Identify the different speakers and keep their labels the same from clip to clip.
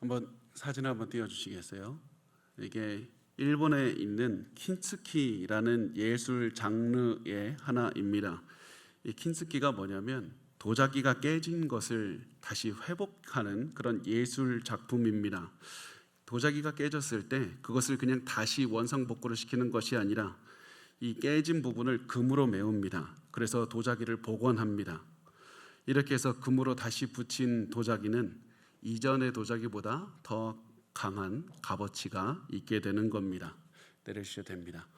Speaker 1: 한번 사진을 한번 띄워주시겠어요? 이게 일본에 있는 킨츠키라는 예술 장르의 하나입니다. 이 킨츠키가 뭐냐면 도자기가 깨진 것을 다시 회복하는 그런 예술 작품입니다. 도자기가 깨졌을 때 그것을 그냥 다시 원상복구를 시키는 것이 아니라 이 깨진 부분을 금으로 메웁니다. 그래서 도자기를 복원합니다. 이렇게 해서 금으로 다시 붙인 도자기는 이전의 도자기보다 더 강한 값어치가 있게 되는 겁니다. 내려주셔도 됩니다.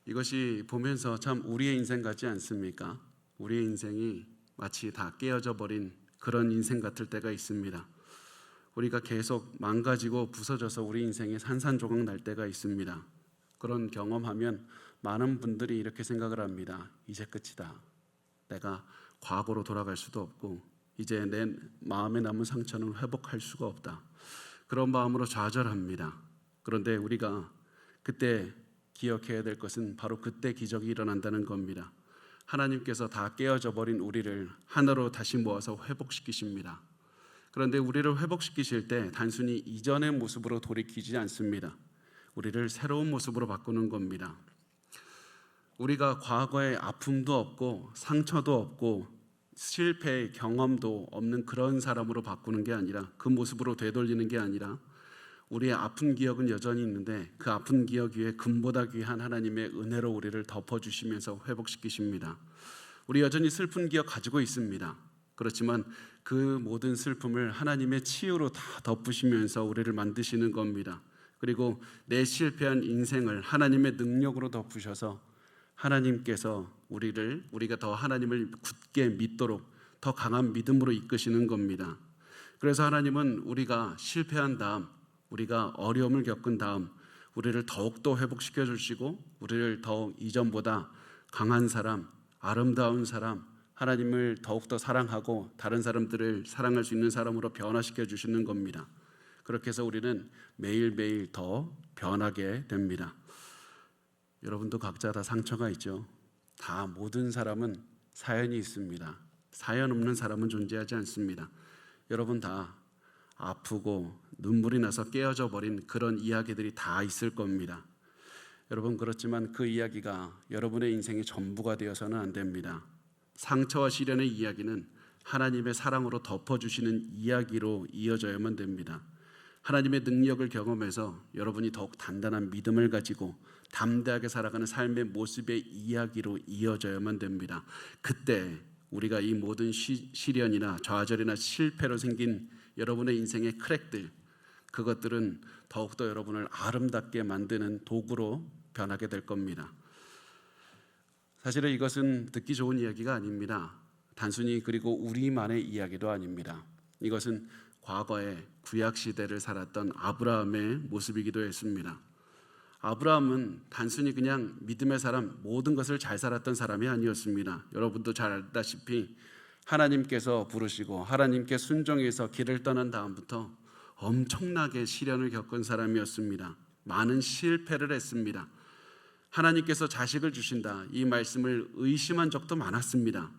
Speaker 1: 이것이 보면서 참 우리의 인생 같지 않습니까? 우리의 인생이 마치 다 깨어져 버린 그런 인생 같을 때가 있습니다. 우리가 계속 망가지고 부서져서 우리 인생에 산산조각 날 때가 있습니다. 그런 경험하면 많은 분들이 이렇게 생각을 합니다. 이제 끝이다. 내가 과거로 돌아갈 수도 없고 이제 내 마음에 남은 상처는 회복할 수가 없다. 그런 마음으로 좌절합니다. 그런데 우리가 그때 기억해야 될 것은 바로 그때 기적이 일어난다는 겁니다. 하나님께서 다 깨어져 버린 우리를 하나로 다시 모아서 회복시키십니다. 그런데 우리를 회복시키실 때 단순히 이전의 모습으로 돌이키지 않습니다. 우리를 새로운 모습으로 바꾸는 겁니다. 우리가 과거에 아픔도 없고 상처도 없고 실패의 경험도 없는 그런 사람으로 바꾸는 게 아니라, 그 모습으로 되돌리는 게 아니라, 우리의 아픈 기억은 여전히 있는데 그 아픈 기억 위에 금보다 귀한 하나님의 은혜로 우리를 덮어주시면서 회복시키십니다. 우리 여전히 슬픈 기억 가지고 있습니다. 그렇지만 그 모든 슬픔을 하나님의 치유로 다 덮으시면서 우리를 만드시는 겁니다. 그리고 내 실패한 인생을 하나님의 능력으로 덮으셔서 하나님께서 우리가 더 하나님을 굳게 믿도록 더 강한 믿음으로 이끄시는 겁니다. 그래서 하나님은 우리가 실패한 다음, 우리가 어려움을 겪은 다음 우리를 더욱더 회복시켜 주시고 우리를 더욱 이전보다 강한 사람, 아름다운 사람, 하나님을 더욱더 사랑하고 다른 사람들을 사랑할 수 있는 사람으로 변화시켜 주시는 겁니다. 그렇게 해서 우리는 매일매일 더 변하게 됩니다. 여러분도 각자 다 상처가 있죠. 다 모든 사람은 사연이 있습니다. 사연 없는 사람은 존재하지 않습니다. 여러분 다 아프고 눈물이 나서 깨어져 버린 그런 이야기들이 다 있을 겁니다. 여러분, 그렇지만 그 이야기가 여러분의 인생의 전부가 되어서는 안 됩니다. 상처와 시련의 이야기는 하나님의 사랑으로 덮어주시는 이야기로 이어져야만 됩니다. 하나님의 능력을 경험해서 여러분이 더욱 단단한 믿음을 가지고 담대하게 살아가는 삶의 모습의 이야기로 이어져야만 됩니다. 그때 우리가 이 모든 시련이나 좌절이나 실패로 생긴 여러분의 인생의 크랙들, 그것들은 더욱더 여러분을 아름답게 만드는 도구로 변하게 될 겁니다. 사실은 이것은 듣기 좋은 이야기가 아닙니다. 단순히 그리고 우리만의 이야기도 아닙니다. 이것은 과거에 구약시대를 살았던 아브라함의 모습이기도 했습니다. 아브라함은 단순히 그냥 믿음의 사람, 모든 것을 잘 살았던 사람이 아니었습니다. 여러분도 잘 알다시피 하나님께서 부르시고 하나님께 순종해서 길을 떠난 다음부터 엄청나게 시련을 겪은 사람이었습니다. 많은 실패를 했습니다. 하나님께서 자식을 주신다, 이 말씀을 의심한 적도 많았습니다.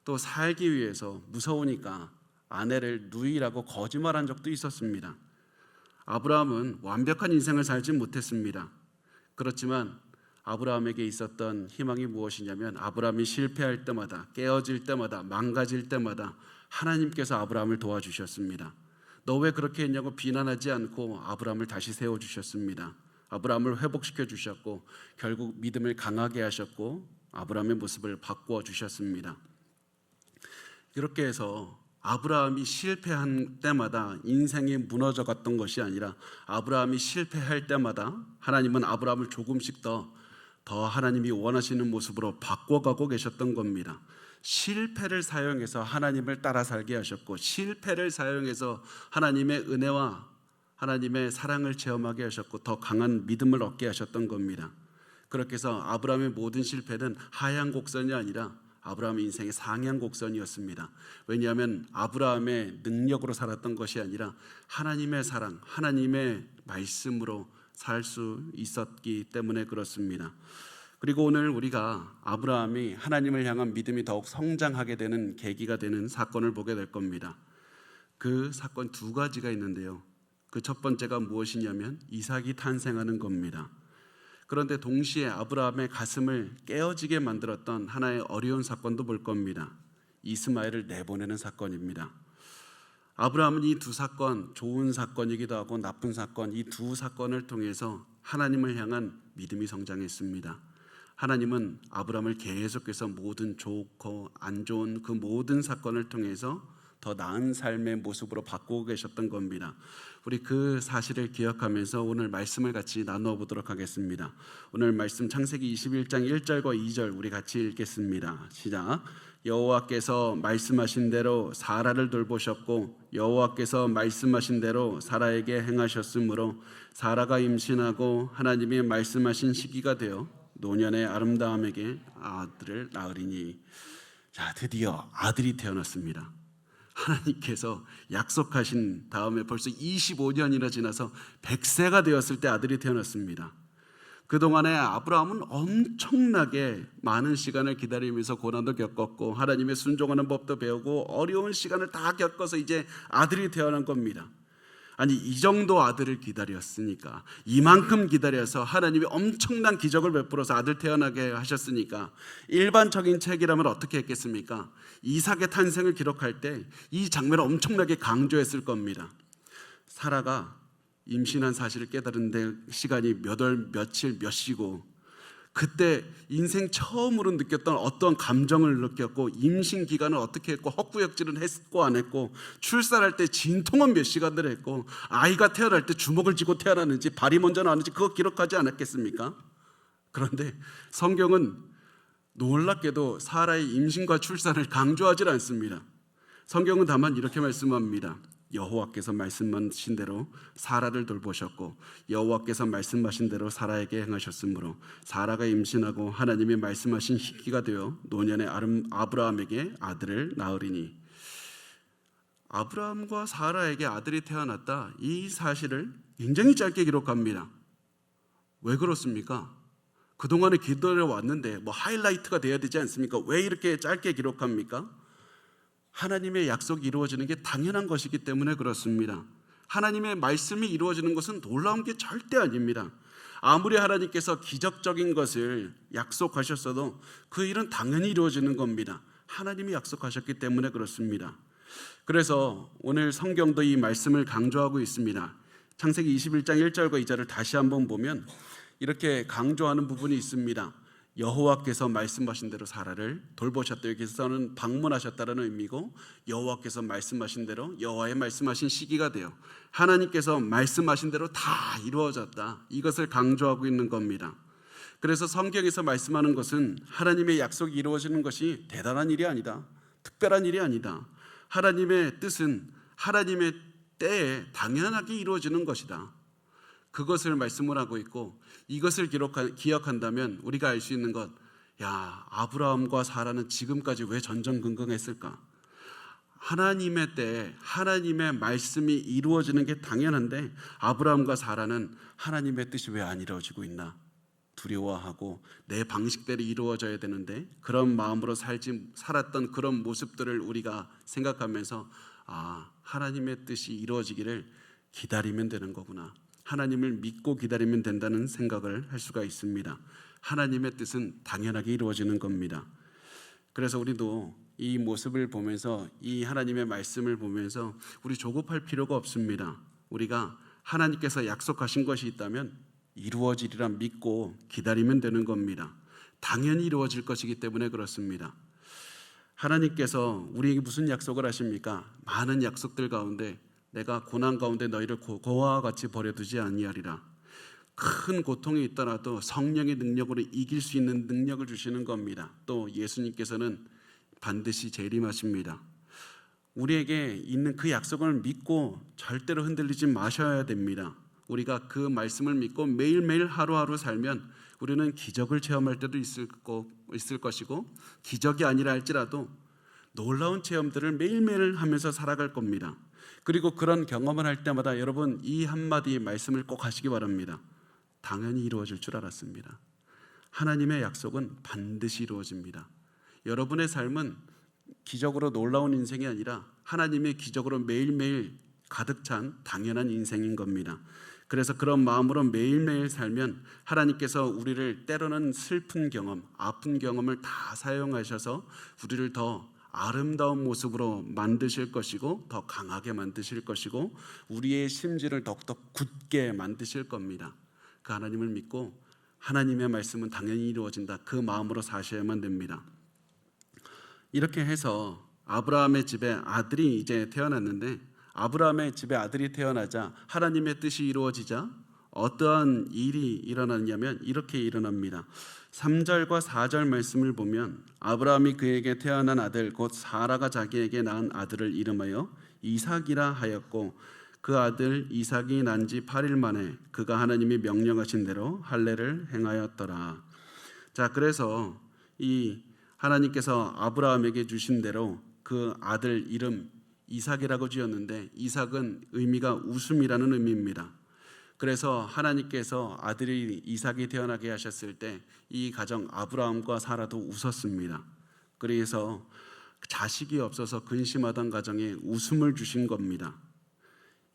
Speaker 1: 또 살기 위해서 무서우니까 아내를 누이라고 거짓말한 적도 있었습니다. 아브라함은 완벽한 인생을 살지 못했습니다. 그렇지만 아브라함에게 있었던 희망이 무엇이냐면, 아브라함이 실패할 때마다, 깨어질 때마다, 망가질 때마다 하나님께서 아브라함을 도와주셨습니다. 너 왜 그렇게 했냐고 비난하지 않고 아브라함을 다시 세워주셨습니다. 아브라함을 회복시켜 주셨고 결국 믿음을 강하게 하셨고 아브라함의 모습을 바꾸어 주셨습니다. 이렇게 해서 아브라함이 실패한 때마다 인생이 무너져 갔던 것이 아니라, 아브라함이 실패할 때마다 하나님은 아브라함을 조금씩 더 하나님이 원하시는 모습으로 바꿔가고 계셨던 겁니다. 실패를 사용해서 하나님을 따라 살게 하셨고, 실패를 사용해서 하나님의 은혜와 하나님의 사랑을 체험하게 하셨고 더 강한 믿음을 얻게 하셨던 겁니다. 그렇게 해서 아브라함의 모든 실패는 하향 곡선이 아니라 아브라함의 인생의 상향 곡선이었습니다. 왜냐하면 아브라함의 능력으로 살았던 것이 아니라 하나님의 사랑, 하나님의 말씀으로 살 수 있었기 때문에 그렇습니다. 그리고 오늘 우리가 아브라함이 하나님을 향한 믿음이 더욱 성장하게 되는 계기가 되는 사건을 보게 될 겁니다. 그 사건 두 가지가 있는데요. 그 첫 번째가 무엇이냐면 이삭이 탄생하는 겁니다. 그런데 동시에 아브라함의 가슴을 깨어지게 만들었던 하나의 어려운 사건도 볼 겁니다. 이스마엘을 내보내는 사건입니다. 아브라함은 이 두 사건, 좋은 사건이기도 하고 나쁜 사건, 이 두 사건을 통해서 하나님을 향한 믿음이 성장했습니다. 하나님은 아브라함을 계속해서 모든 좋고 안 좋은 그 모든 사건을 통해서 더 나은 삶의 모습으로 바꾸고 계셨던 겁니다. 우리 그 사실을 기억하면서 오늘 말씀을 같이 나누어 보도록 하겠습니다. 오늘 말씀 창세기 21장 1절과 2절 우리 같이 읽겠습니다. 시작. 여호와께서 말씀하신 대로 사라를 돌보셨고 여호와께서 말씀하신 대로 사라에게 행하셨으므로 사라가 임신하고 하나님이 말씀하신 시기가 되어 노년의 아름다움에게 아들을 낳으리니. 자, 드디어 아들이 태어났습니다. 하나님께서 약속하신 다음에 벌써 25년이나 지나서 100세가 되었을 때 아들이 태어났습니다. 그동안에 아브라함은 엄청나게 많은 시간을 기다리면서 고난도 겪었고 하나님의 순종하는 법도 배우고 어려운 시간을 다 겪어서 이제 아들이 태어난 겁니다. 아니, 이 정도 아들을 기다렸으니까, 이만큼 기다려서 하나님이 엄청난 기적을 베풀어서 아들 태어나게 하셨으니까 일반적인 책이라면 어떻게 했겠습니까? 이삭의 탄생을 기록할 때 이 장면을 엄청나게 강조했을 겁니다. 사라가 임신한 사실을 깨달은데 시간이 몇 월, 며칠, 몇 시고, 그때 인생 처음으로 느꼈던 어떤 감정을 느꼈고 임신 기간을 어떻게 했고 헛구역질은 했고 안 했고 출산할 때 진통은 몇 시간을 했고 아이가 태어날 때 주먹을 쥐고 태어났는지 발이 먼저 나왔는지 그거 기록하지 않았겠습니까? 그런데 성경은 놀랍게도 사라의 임신과 출산을 강조하지 않습니다. 성경은 다만 이렇게 말씀합니다. 여호와께서 말씀하신 대로 사라를 돌보셨고 여호와께서 말씀하신 대로 사라에게 행하셨으므로 사라가 임신하고 하나님이 말씀하신 시기가 되어 노년의 아브라함에게 아들을 낳으리니. 아브라함과 사라에게 아들이 태어났다, 이 사실을 굉장히 짧게 기록합니다. 왜 그렇습니까? 그동안에 기다려 왔는데 뭐 하이라이트가 돼야 되지 않습니까? 왜 이렇게 짧게 기록합니까? 하나님의 약속이 이루어지는 게 당연한 것이기 때문에 그렇습니다. 하나님의 말씀이 이루어지는 것은 놀라운 게 절대 아닙니다. 아무리 하나님께서 기적적인 것을 약속하셨어도 그 일은 당연히 이루어지는 겁니다. 하나님이 약속하셨기 때문에 그렇습니다. 그래서 오늘 성경도 이 말씀을 강조하고 있습니다. 창세기 21장 1절과 2절을 다시 한번 보면 이렇게 강조하는 부분이 있습니다. 여호와께서 말씀하신 대로 사라를 돌보셨다. 여기서는 방문하셨다는 의미고, 여호와께서 말씀하신 대로, 여호와의 말씀하신 시기가 되어 하나님께서 말씀하신 대로 다 이루어졌다, 이것을 강조하고 있는 겁니다. 그래서 성경에서 말씀하는 것은 하나님의 약속이 이루어지는 것이 대단한 일이 아니다, 특별한 일이 아니다. 하나님의 뜻은 하나님의 때에 당연하게 이루어지는 것이다. 그것을 말씀을 하고 있고, 이것을 기억한다면 우리가 알 수 있는 것, 야, 아브라함과 사라는 지금까지 왜 전전긍긍했을까? 하나님의 때에 하나님의 말씀이 이루어지는 게 당연한데 아브라함과 사라는 하나님의 뜻이 왜 안 이루어지고 있나 두려워하고 내 방식대로 이루어져야 되는데 그런 마음으로 살았던 그런 모습들을 우리가 생각하면서, 아, 하나님의 뜻이 이루어지기를 기다리면 되는 거구나, 하나님을 믿고 기다리면 된다는 생각을 할 수가 있습니다. 하나님의 뜻은 당연하게 이루어지는 겁니다. 그래서 우리도 이 모습을 보면서, 이 하나님의 말씀을 보면서 우리 조급할 필요가 없습니다. 우리가 하나님께서 약속하신 것이 있다면 이루어지리라 믿고 기다리면 되는 겁니다. 당연히 이루어질 것이기 때문에 그렇습니다. 하나님께서 우리에게 무슨 약속을 하십니까? 많은 약속들 가운데 내가 고난 가운데 너희를 고아와 같이 버려두지 아니하리라. 큰 고통이 있더라도 성령의 능력으로 이길 수 있는 능력을 주시는 겁니다. 또 예수님께서는 반드시 재림하십니다. 우리에게 있는 그 약속을 믿고 절대로 흔들리지 마셔야 됩니다. 우리가 그 말씀을 믿고 매일매일 하루하루 살면 우리는 기적을 체험할 때도 있을 것이고, 기적이 아니라 할지라도 놀라운 체험들을 매일매일 하면서 살아갈 겁니다. 그리고 그런 경험을 할 때마다 여러분, 이 한마디 말씀을 꼭 하시기 바랍니다. 당연히 이루어질 줄 알았습니다. 하나님의 약속은 반드시 이루어집니다. 여러분의 삶은 기적으로 놀라운 인생이 아니라 하나님의 기적으로 매일매일 가득 찬 당연한 인생인 겁니다. 그래서 그런 마음으로 매일매일 살면 하나님께서 우리를 때로는 슬픈 경험, 아픈 경험을 다 사용하셔서 우리를 더 아름다운 모습으로 만드실 것이고 더 강하게 만드실 것이고 우리의 심지를 더욱더 굳게 만드실 겁니다. 그 하나님을 믿고 하나님의 말씀은 당연히 이루어진다. 그 마음으로 사셔야만 됩니다. 이렇게 해서 아브라함의 집에 아들이 이제 태어났는데 아브라함의 집에 아들이 태어나자 하나님의 뜻이 이루어지자 어떠한 일이 일어났냐면 이렇게 일어납니다. 3절과 4절 말씀을 보면 아브라함이 그에게 태어난 아들 곧 사라가 자기에게 낳은 아들을 이름하여 이삭이라 하였고 그 아들 이삭이 난 지 8일 만에 그가 하나님이 명령하신 대로 할례를 행하였더라. 자, 그래서 이 하나님께서 아브라함에게 주신 대로 그 아들 이름 이삭이라고 지었는데 이삭은 의미가 웃음이라는 의미입니다. 그래서 하나님께서 아들이 이삭이 태어나게 하셨을 때 이 가정 아브라함과 사라도 웃었습니다. 그래서 자식이 없어서 근심하던 가정에 웃음을 주신 겁니다.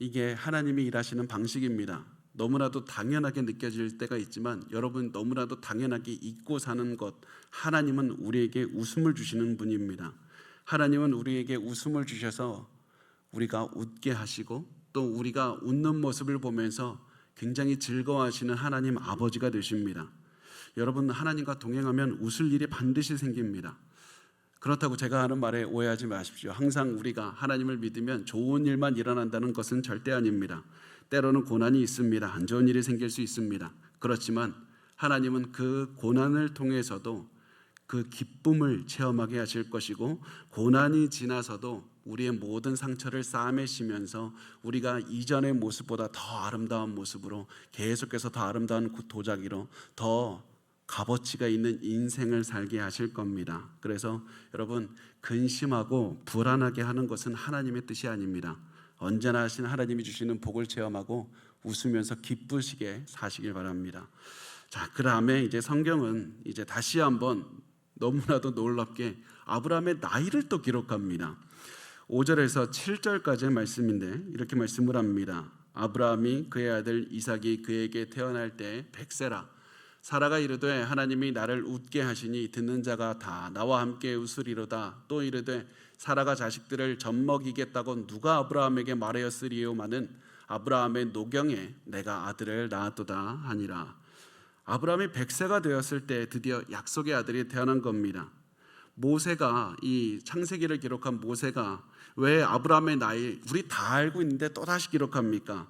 Speaker 1: 이게 하나님이 일하시는 방식입니다. 너무나도 당연하게 느껴질 때가 있지만 여러분 너무나도 당연하게 잊고 사는 것, 하나님은 우리에게 웃음을 주시는 분입니다. 하나님은 우리에게 웃음을 주셔서 우리가 웃게 하시고 또 우리가 웃는 모습을 보면서 굉장히 즐거워하시는 하나님 아버지가 되십니다. 여러분 하나님과 동행하면 웃을 일이 반드시 생깁니다. 그렇다고 제가 하는 말에 오해하지 마십시오. 항상 우리가 하나님을 믿으면 좋은 일만 일어난다는 것은 절대 아닙니다. 때로는 고난이 있습니다. 안 좋은 일이 생길 수 있습니다. 그렇지만 하나님은 그 고난을 통해서도 그 기쁨을 체험하게 하실 것이고 고난이 지나서도 우리의 모든 상처를 싸매시면서 우리가 이전의 모습보다 더 아름다운 모습으로 계속해서 더 아름다운 도자기로 더 값어치가 있는 인생을 살게 하실 겁니다. 그래서 여러분 근심하고 불안하게 하는 것은 하나님의 뜻이 아닙니다. 언제나 하신 하나님이 주시는 복을 체험하고 웃으면서 기쁘시게 사시길 바랍니다. 자, 그 다음에 이제 성경은 이제 다시 한번 너무나도 놀랍게 아브라함의 나이를 또 기록합니다. 5절에서 7절까지의 말씀인데 이렇게 말씀을 합니다. 아브라함이 그의 아들 이삭이 그에게 태어날 때 100세라 사라가 이르되 하나님이 나를 웃게 하시니 듣는 자가 다 나와 함께 웃으리로다. 또 이르되 사라가 자식들을 젖먹이겠다고 누가 아브라함에게 말하였으리요마는 아브라함의 노경에 내가 아들을 낳았도다 하니라. 아브라함이 100세가 되었을 때 드디어 약속의 아들이 태어난 겁니다. 모세가 이 창세기를 기록한 모세가 왜 아브라함의 나이 우리 다 알고 있는데 또다시 기록합니까?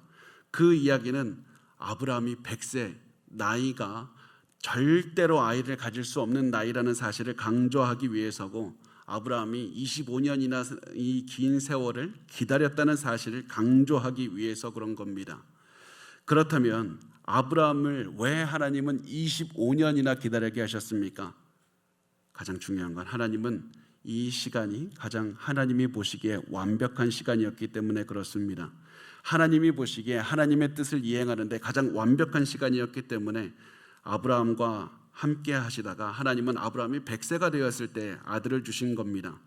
Speaker 1: 그 이야기는 아브라함이 100세 나이가 절대로 아이를 가질 수 없는 나이라는 사실을 강조하기 위해서고 아브라함이 25년이나 이 긴 세월을 기다렸다는 사실을 강조하기 위해서 그런 겁니다. 그렇다면 아브라함을 왜 하나님은 25년이나 기다리게 하셨습니까? 가장 중요한 건 하나님은 이 시간이 가장 하나님이 보시기에 완벽한 시간이었기 때문에 그렇습니다. 하나님이 보시기에 하나님의 뜻을 이행하는데 가장 완벽한 시간이었기 때문에 아브라함과 함께 하시다가 하나님은 아브라함이 100세가 되었을 때 아들을 주신 겁니다.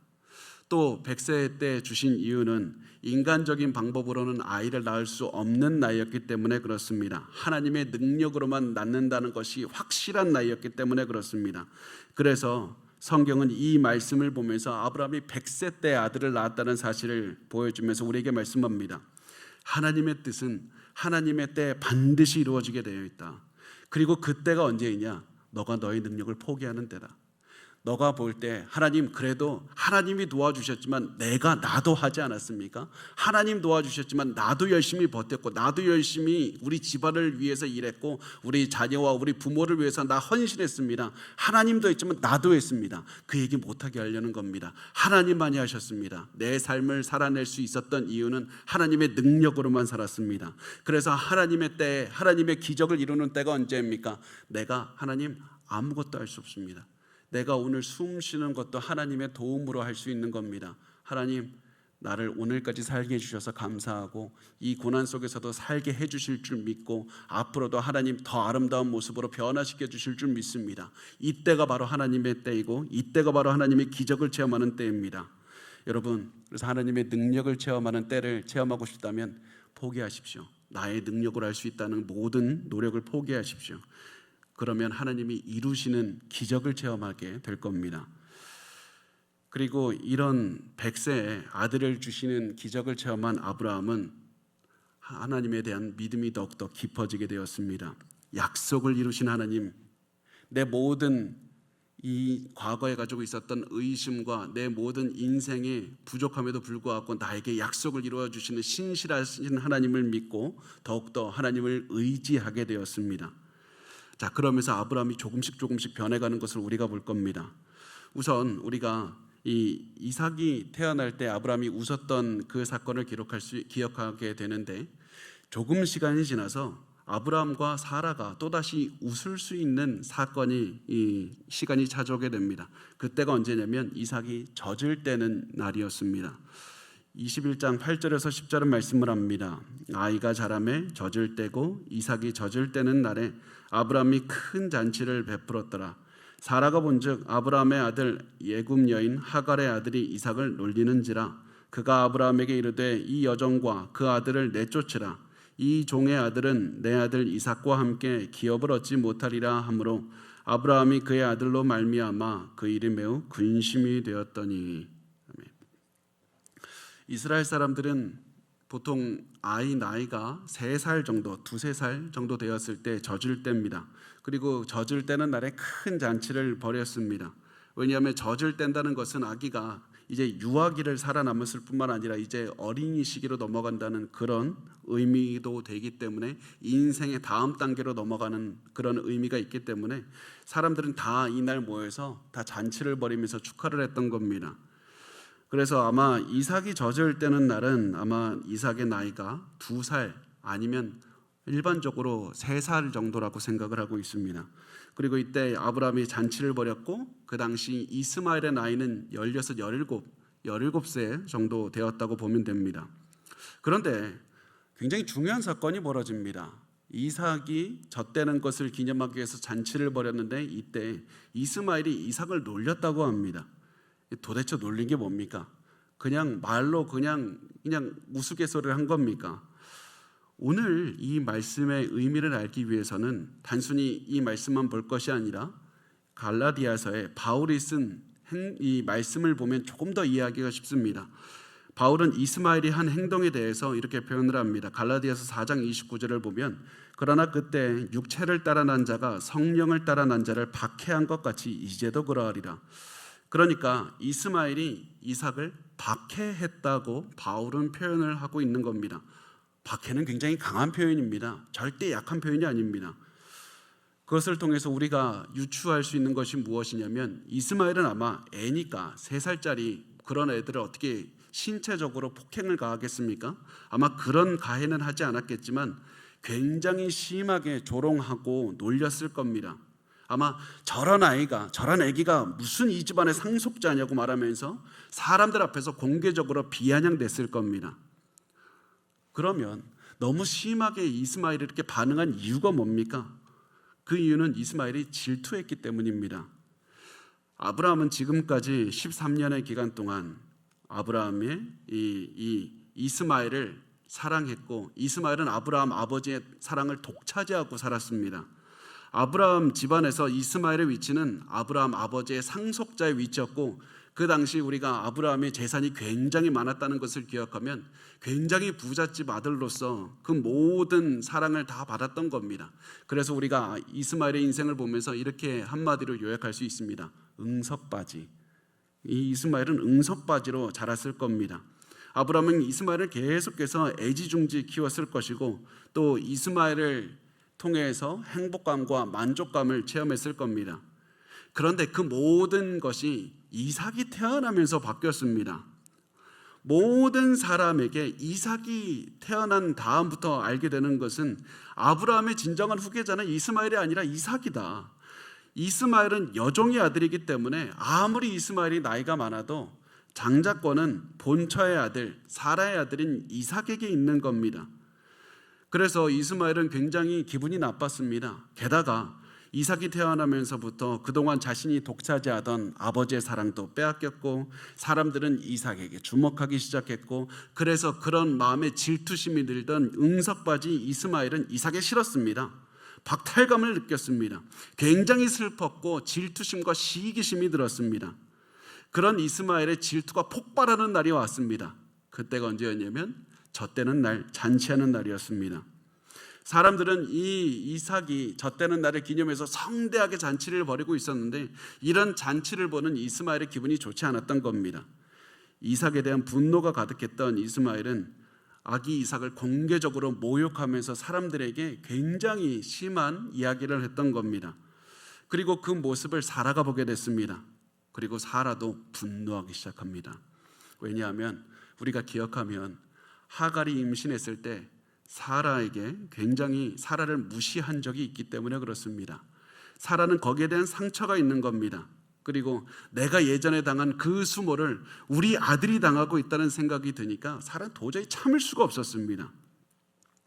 Speaker 1: 또 100세 때 주신 이유는 인간적인 방법으로는 아이를 낳을 수 없는 나이였기 때문에 그렇습니다. 하나님의 능력으로만 낳는다는 것이 확실한 나이였기 때문에 그렇습니다. 그래서 성경은 이 말씀을 보면서 아브라함이 100세 때 아들을 낳았다는 사실을 보여주면서 우리에게 말씀합니다. 하나님의 뜻은 하나님의 때에 반드시 이루어지게 되어 있다. 그리고 그때가 언제이냐? 너가 너의 능력을 포기하는 때다. 너가 볼 때 하나님 그래도 하나님이 도와주셨지만 나도 하지 않았습니까? 하나님 도와주셨지만 나도 열심히 버텼고 나도 열심히 우리 집안을 위해서 일했고 우리 자녀와 우리 부모를 위해서 나 헌신했습니다. 하나님도 했지만 나도 했습니다. 그 얘기 못하게 하려는 겁니다. 하나님만이 하셨습니다. 내 삶을 살아낼 수 있었던 이유는 하나님의 능력으로만 살았습니다. 그래서 하나님의 때에 하나님의 기적을 이루는 때가 언제입니까? 내가 하나님 아무것도 할 수 없습니다. 내가 오늘 숨 쉬는 것도 하나님의 도움으로 할 수 있는 겁니다. 하나님 나를 오늘까지 살게 해주셔서 감사하고 이 고난 속에서도 살게 해주실 줄 믿고 앞으로도 하나님 더 아름다운 모습으로 변화시켜 주실 줄 믿습니다. 이때가 바로 하나님의 때이고 이때가 바로 하나님의 기적을 체험하는 때입니다. 여러분, 그래서 하나님의 능력을 체험하는 때를 체험하고 싶다면 포기하십시오. 나의 능력으로 할 수 있다는 모든 노력을 포기하십시오. 그러면 하나님이 이루시는 기적을 체험하게 될 겁니다. 그리고 이런 100세에 아들을 주시는 기적을 체험한 아브라함은 하나님에 대한 믿음이 더욱더 깊어지게 되었습니다. 약속을 이루신 하나님, 내 모든 이 과거에 가지고 있었던 의심과 내 모든 인생의 부족함에도 불구하고 나에게 약속을 이루어 주시는 신실하신 하나님을 믿고 더욱더 하나님을 의지하게 되었습니다. 자, 그러면서 아브라함이 조금씩 변해가는 것을 우리가 볼 겁니다. 우선 우리가 이 이삭이 태어날 때 아브라함이 웃었던 그 사건을 기억하게 되는데, 조금 시간이 지나서 아브라함과 사라가 또다시 웃을 수 있는 시간이 찾아오게 됩니다. 그때가 언제냐면 이삭이 젖을 떼는 날이었습니다. 21장 8절에서 10절은 말씀을 합니다. 아이가 자라매 젖을 떼고 이삭이 젖을 떼는 날에 아브라함이 큰 잔치를 베풀었더라. 사라가 본즉 아브라함의 아들 예굽 여인 하갈의 아들이 이삭을 놀리는지라. 그가 아브라함에게 이르되 이 여종과 그 아들을 내쫓으라. 이 종의 아들은 내 아들 이삭과 함께 기업을 얻지 못하리라 하므로 아브라함이 그의 아들로 말미암아 그 일이 매우 근심이 되었더니. 이스라엘 사람들은 보통 아이 나이가 3살 정도, 2-3살 정도 되었을 때 젖을 뗍니다. 그리고 젖을 떼는 날에 큰 잔치를 벌였습니다. 왜냐하면 젖을 뗀다는 것은 아기가 이제 유아기를 살아남았을 뿐만 아니라 이제 어린이 시기로 넘어간다는 그런 의미도 되기 때문에 인생의 다음 단계로 넘어가는 그런 의미가 있기 때문에 사람들은 다 이날 모여서 다 잔치를 벌이면서 축하를 했던 겁니다. 그래서 아마 이삭이 젖을 떼는 날은 아마 이삭의 나이가 2살 아니면 일반적으로 3살 정도라고 생각을 하고 있습니다. 그리고 이때 아브라함이 잔치를 벌였고 그 당시 이스마엘의 나이는 16, 17세 정도 되었다고 보면 됩니다. 그런데 굉장히 중요한 사건이 벌어집니다. 이삭이 젖대는 것을 기념하기 위해서 잔치를 벌였는데 이때 이스마엘이 이삭을 놀렸다고 합니다. 도대체 놀린 게 뭡니까? 그냥 말로 그냥 우스갯소리를 한 겁니까? 오늘 이 말씀의 의미를 알기 위해서는 단순히 이 말씀만 볼 것이 아니라 갈라디아서에 바울이 쓴 이 말씀을 보면 조금 더 이해하기가 쉽습니다. 바울은 이스마엘이 한 행동에 대해서 이렇게 표현을 합니다. 갈라디아서 4장 29절을 보면 그러나 그때 육체를 따라 난 자가 성령을 따라 난 자를 박해한 것 같이 이제도 그러하리라. 그러니까 이스마엘이 이삭을 박해했다고 바울은 표현을 하고 있는 겁니다. 박해는 굉장히 강한 표현입니다. 절대 약한 표현이 아닙니다. 그것을 통해서 우리가 유추할 수 있는 것이 무엇이냐면 이스마엘은 아마 애니까 3살짜리 그런 애들을 어떻게 신체적으로 폭행을 가하겠습니까? 아마 그런 가해는 하지 않았겠지만 굉장히 심하게 조롱하고 놀렸을 겁니다. 아마 저런 애기가 무슨 이 집안의 상속자냐고 말하면서 사람들 앞에서 공개적으로 비아냥댔을 겁니다. 그러면 너무 심하게 이스마엘이 이렇게 반응한 이유가 뭡니까? 그 이유는 이스마엘이 질투했기 때문입니다. 아브라함은 지금까지 13년의 기간 동안 아브라함의 이 이스마엘을 사랑했고 이스마엘은 아브라함 아버지의 사랑을 독차지하고 살았습니다. 아브라함 집안에서 이스마엘의 위치는 아브라함 아버지의 상속자의 위치였고 그 당시 우리가 아브라함의 재산이 굉장히 많았다는 것을 기억하면 굉장히 부잣집 아들로서 그 모든 사랑을 다 받았던 겁니다. 그래서 우리가 이스마엘의 인생을 보면서 이렇게 한마디로 요약할 수 있습니다. 응석바지. 이 이스마엘은 응석바지로 자랐을 겁니다. 아브라함은 이스마엘을 계속해서 애지중지 키웠을 것이고 또 이스마엘을 통해서 행복감과 만족감을 체험했을 겁니다. 그런데 그 모든 것이 이삭이 태어나면서 바뀌었습니다. 모든 사람에게 이삭이 태어난 다음부터 알게 되는 것은 아브라함의 진정한 후계자는 이스마엘이 아니라 이삭이다. 이스마엘은 여종의 아들이기 때문에 아무리 이스마엘이 나이가 많아도 장자권은 본처의 아들 사라의 아들인 이삭에게 있는 겁니다. 그래서 이스마엘은 굉장히 기분이 나빴습니다. 게다가 이삭이 태어나면서부터 그동안 자신이 독차지하던 아버지의 사랑도 빼앗겼고 사람들은 이삭에게 주목하기 시작했고, 그래서 그런 마음에 질투심이 들던 응석바지 이스마엘은 이삭에 싫었습니다. 박탈감을 느꼈습니다. 굉장히 슬펐고 질투심과 시기심이 들었습니다. 그런 이스마엘의 질투가 폭발하는 날이 왔습니다. 그때가 언제였냐면 젖대는 날, 잔치하는 날이었습니다. 사람들은 이 이삭이 젖대는 날을 기념해서 성대하게 잔치를 벌이고 있었는데, 이런 잔치를 보는 이스마엘의 기분이 좋지 않았던 겁니다. 이삭에 대한 분노가 가득했던 이스마엘은 아기 이삭을 공개적으로 모욕하면서 사람들에게 굉장히 심한 이야기를 했던 겁니다. 그리고 그 모습을 사라가 보게 됐습니다. 그리고 사라도 분노하기 시작합니다. 왜냐하면 우리가 기억하면 하갈이 임신했을 때 사라에게 굉장히 사라를 무시한 적이 있기 때문에 그렇습니다. 사라는 거기에 대한 상처가 있는 겁니다. 그리고 내가 예전에 당한 그 수모를 우리 아들이 당하고 있다는 생각이 드니까 사라는 도저히 참을 수가 없었습니다.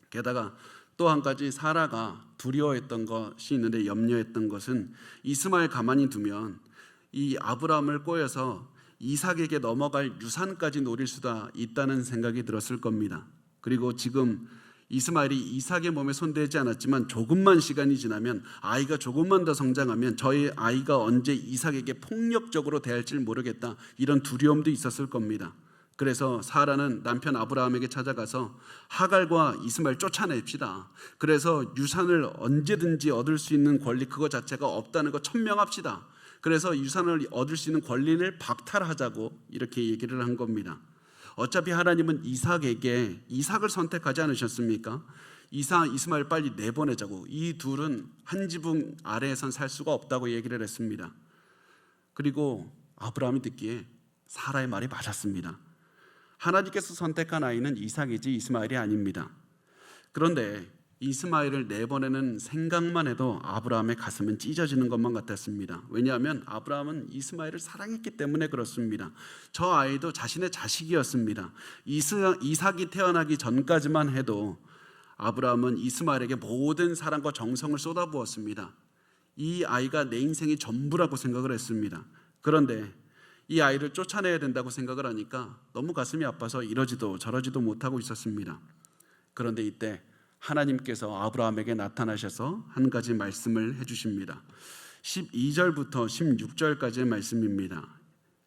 Speaker 1: 게다가 또 한 가지 사라가 두려워했던 것이 있는데, 염려했던 것은 이스마엘 가만히 두면 이 아브라함을 꼬여서 이삭에게 넘어갈 유산까지 노릴 수도 있다는 생각이 들었을 겁니다. 그리고 지금 이스마엘이 이삭의 몸에 손대지 않았지만 조금만 시간이 지나면, 아이가 조금만 더 성장하면 저희 아이가 언제 이삭에게 폭력적으로 대할지 모르겠다, 이런 두려움도 있었을 겁니다. 그래서 사라는 남편 아브라함에게 찾아가서 하갈과 이스마엘 쫓아냅시다. 그래서 유산을 언제든지 얻을 수 있는 권리 그거 자체가 없다는 거 천명합시다. 그래서 유산을 얻을 수 있는 권리를 박탈하자고 이렇게 얘기를 한 겁니다. 어차피 하나님은 이삭에게 이삭을 선택하지 않으셨습니까? 이스마엘 빨리 내보내자고. 이 둘은 한 지붕 아래에선 살 수가 없다고 얘기를 했습니다. 그리고 아브라함이 듣기에 사라의 말이 맞았습니다. 하나님께서 선택한 아이는 이삭이지 이스마엘이 아닙니다. 그런데 이스마엘을 내보내는 생각만 해도 아브라함의 가슴은 찢어지는 것만 같았습니다. 왜냐하면 아브라함은 이스마엘을 사랑했기 때문에 그렇습니다. 저 아이도 자신의 자식이었습니다. 이삭이 태어나기 전까지만 해도 아브라함은 이스마엘에게 모든 사랑과 정성을 쏟아부었습니다. 이 아이가 내 인생이 전부라고 생각을 했습니다. 그런데 이 아이를 쫓아내야 된다고 생각을 하니까 너무 가슴이 아파서 이러지도 저러지도 못하고 있었습니다. 그런데 이때 하나님께서 아브라함에게 나타나셔서 한 가지 말씀을 해주십니다. 12절부터 16절까지의 말씀입니다.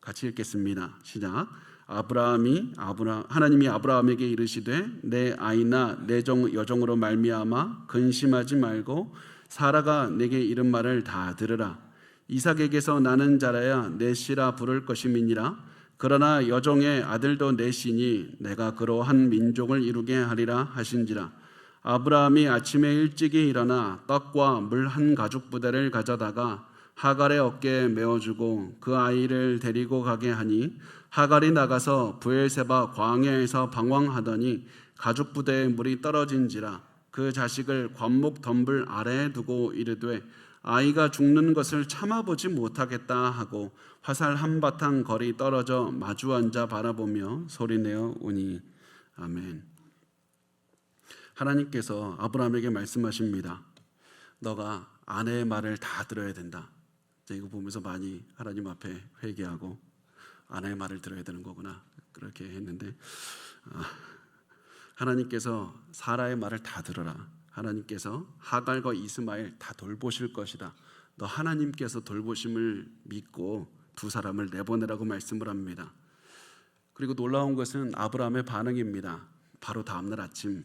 Speaker 1: 같이 읽겠습니다. 시작. 하나님이 아브라함에게 이르시되 내 아이나 내 여종으로 말미암아 근심하지 말고 사라가 내게 이른 말을 다 들으라. 이삭에게서 나는 자라야 내 씨라 부를 것임이니라. 그러나 여종의 아들도 내 씨니 내가 그로 한 민족을 이루게 하리라 하신지라. 아브라함이 아침에 일찍이 일어나 떡과 물 한 가죽 부대를 가져다가 하갈의 어깨에 메어주고 그 아이를 데리고 가게 하니, 하갈이 나가서 브엘세바 광야에서 방황하더니 가죽 부대에 물이 떨어진지라. 그 자식을 관목 덤불 아래에 두고 이르되 아이가 죽는 것을 참아보지 못하겠다 하고 화살 한바탕 거리 떨어져 마주 앉아 바라보며 소리내어 우니. 아멘. 하나님께서 아브라함에게 말씀하십니다. 너가 아내의 말을 다 들어야 된다. 이거 보면서 많이 하나님 앞에 회개하고 아내의 말을 들어야 되는 거구나 그렇게 했는데, 하나님께서 사라의 말을 다 들어라. 하나님께서 하갈과 이스마엘 다 돌보실 것이다. 너 하나님께서 돌보심을 믿고 두 사람을 내보내라고 말씀을 합니다. 그리고 놀라운 것은 아브라함의 반응입니다. 바로 다음날 아침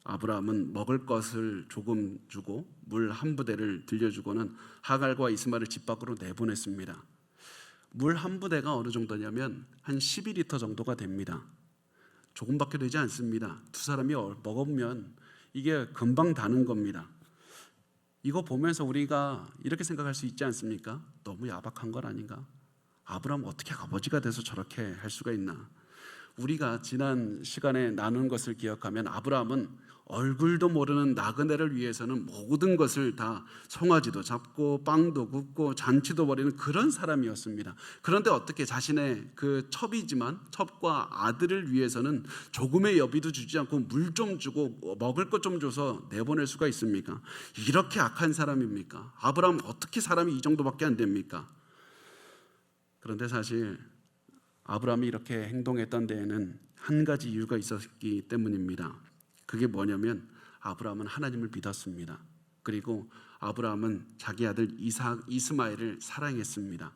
Speaker 1: 아브라함은 먹을 것을 조금 주고 물 한 부대를 들려주고는 하갈과 이스마엘을 집 밖으로 내보냈습니다. 물 한 부대가 어느 정도냐면 한 12리터 정도가 됩니다. 조금밖에 되지 않습니다. 두 사람이 먹으면 이게 금방 다는 겁니다. 이거 보면서 우리가 이렇게 생각할 수 있지 않습니까? 너무 야박한 건 아닌가? 아브라함 어떻게 아버지가 돼서 저렇게 할 수가 있나? 우리가 지난 시간에 나눈 것을 기억하면 아브라함은 얼굴도 모르는 나그네를 위해서는 모든 것을 다 송아지도 잡고 빵도 굽고 잔치도 벌이는 그런 사람이었습니다. 그런데 어떻게 자신의 그 첩이지만 첩과 아들을 위해서는 조금의 여비도 주지 않고 물 좀 주고 먹을 것 좀 줘서 내보낼 수가 있습니까? 이렇게 악한 사람입니까? 아브라함 어떻게 사람이 이 정도밖에 안 됩니까? 그런데 사실 아브라함이 이렇게 행동했던 데에는 한 가지 이유가 있었기 때문입니다. 그게 뭐냐면 아브라함은 하나님을 믿었습니다. 그리고 아브라함은 자기 아들 이스마엘을 사랑했습니다.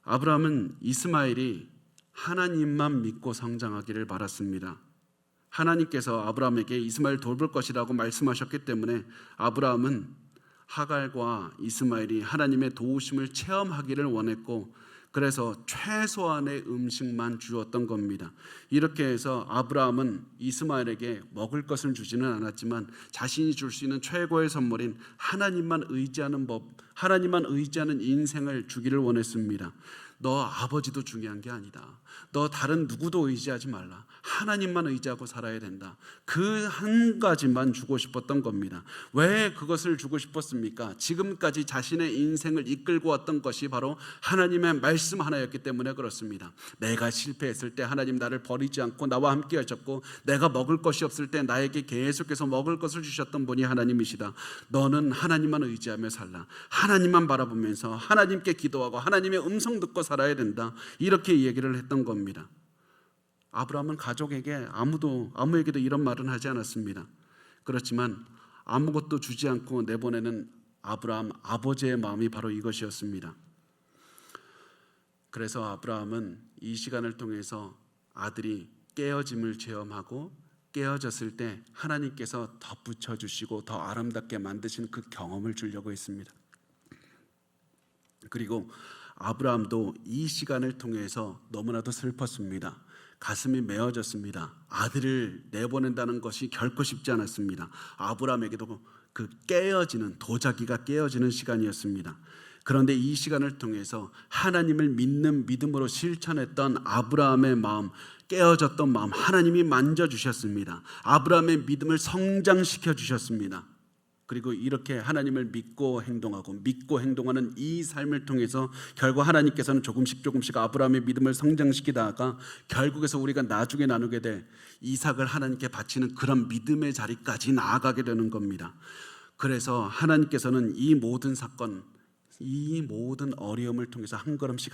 Speaker 1: 아브라함은 이스마엘이 하나님만 믿고 성장하기를 바랐습니다. 하나님께서 아브라함에게 이스마엘 돌볼 것이라고 말씀하셨기 때문에 아브라함은 하갈과 이스마엘이 하나님의 도우심을 체험하기를 원했고, 그래서 최소한의 음식만 주었던 겁니다. 이렇게 해서 아브라함은 이스마엘에게 먹을 것을 주지는 않았지만 자신이 줄 수 있는 최고의 선물인 하나님만 의지하는 법, 하나님만 의지하는 인생을 주기를 원했습니다. 너 아버지도 중요한 게 아니다. 너 다른 누구도 의지하지 말라. 하나님만 의지하고 살아야 된다. 그 한 가지만 주고 싶었던 겁니다. 왜 그것을 주고 싶었습니까? 지금까지 자신의 인생을 이끌고 왔던 것이 바로 하나님의 말씀 하나였기 때문에 그렇습니다. 내가 실패했을 때 하나님 나를 버리지 않고 나와 함께 하셨고, 내가 먹을 것이 없을 때 나에게 계속해서 먹을 것을 주셨던 분이 하나님이시다. 너는 하나님만 의지하며 살라. 하나님만 바라보면서 하나님께 기도하고 하나님의 음성 듣고 살아야 된다. 이렇게 얘기를 했던 겁니다. 아브라함은 가족에게 아무에게도 이런 말은 하지 않았습니다. 그렇지만 아무것도 주지 않고 내보내는 아브라함 아버지의 마음이 바로 이것이었습니다. 그래서 아브라함은 이 시간을 통해서 아들이 깨어짐을 체험하고 깨어졌을 때 하나님께서 덧붙여 주시고 더 아름답게 만드신 그 경험을 주려고 했습니다. 그리고 아브라함도 이 시간을 통해서 너무나도 슬펐습니다. 가슴이 메어졌습니다. 아들을 내보낸다는 것이 결코 쉽지 않았습니다. 아브라함에게도 그 깨어지는, 도자기가 깨어지는 시간이었습니다. 그런데 이 시간을 통해서 하나님을 믿는 믿음으로 실천했던 아브라함의 마음, 깨어졌던 마음 하나님이 만져주셨습니다. 아브라함의 믿음을 성장시켜 주셨습니다. 그리고 이렇게 하나님을 믿고 행동하는 이 삶을 통해서 결국 하나님께서는 조금씩 아브라함의 믿음을 성장시키다가 결국에서 우리가 나중에 나누게 될 이삭을 하나님께 바치는 그런 믿음의 자리까지 나아가게 되는 겁니다. 그래서 하나님께서는 이 모든 사건, 이 모든 어려움을 통해서 한 걸음씩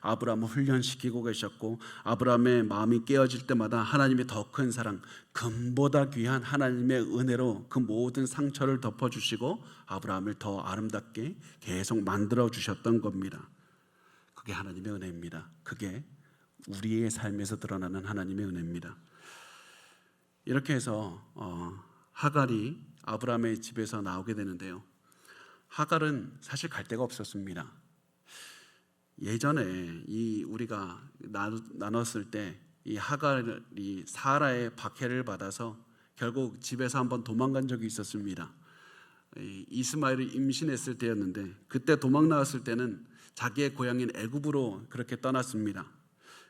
Speaker 1: 아브라함을 훈련시키고 계셨고, 아브라함의 마음이 깨어질 때마다 하나님의 더 큰 사랑, 금보다 귀한 하나님의 은혜로 그 모든 상처를 덮어주시고 아브라함을 더 아름답게 계속 만들어 주셨던 겁니다. 그게 하나님의 은혜입니다. 그게 우리의 삶에서 드러나는 하나님의 은혜입니다. 이렇게 해서 하갈이 아브라함의 집에서 나오게 되는데요, 하갈은 사실 갈 데가 없었습니다. 예전에 우리가 나눴을 때 이 하갈이 사라의 박해를 받아서 결국 집에서 한번 도망간 적이 있었습니다. 이스마엘을 임신했을 때였는데, 그때 도망 나왔을 때는 자기의 고향인 애굽으로 그렇게 떠났습니다.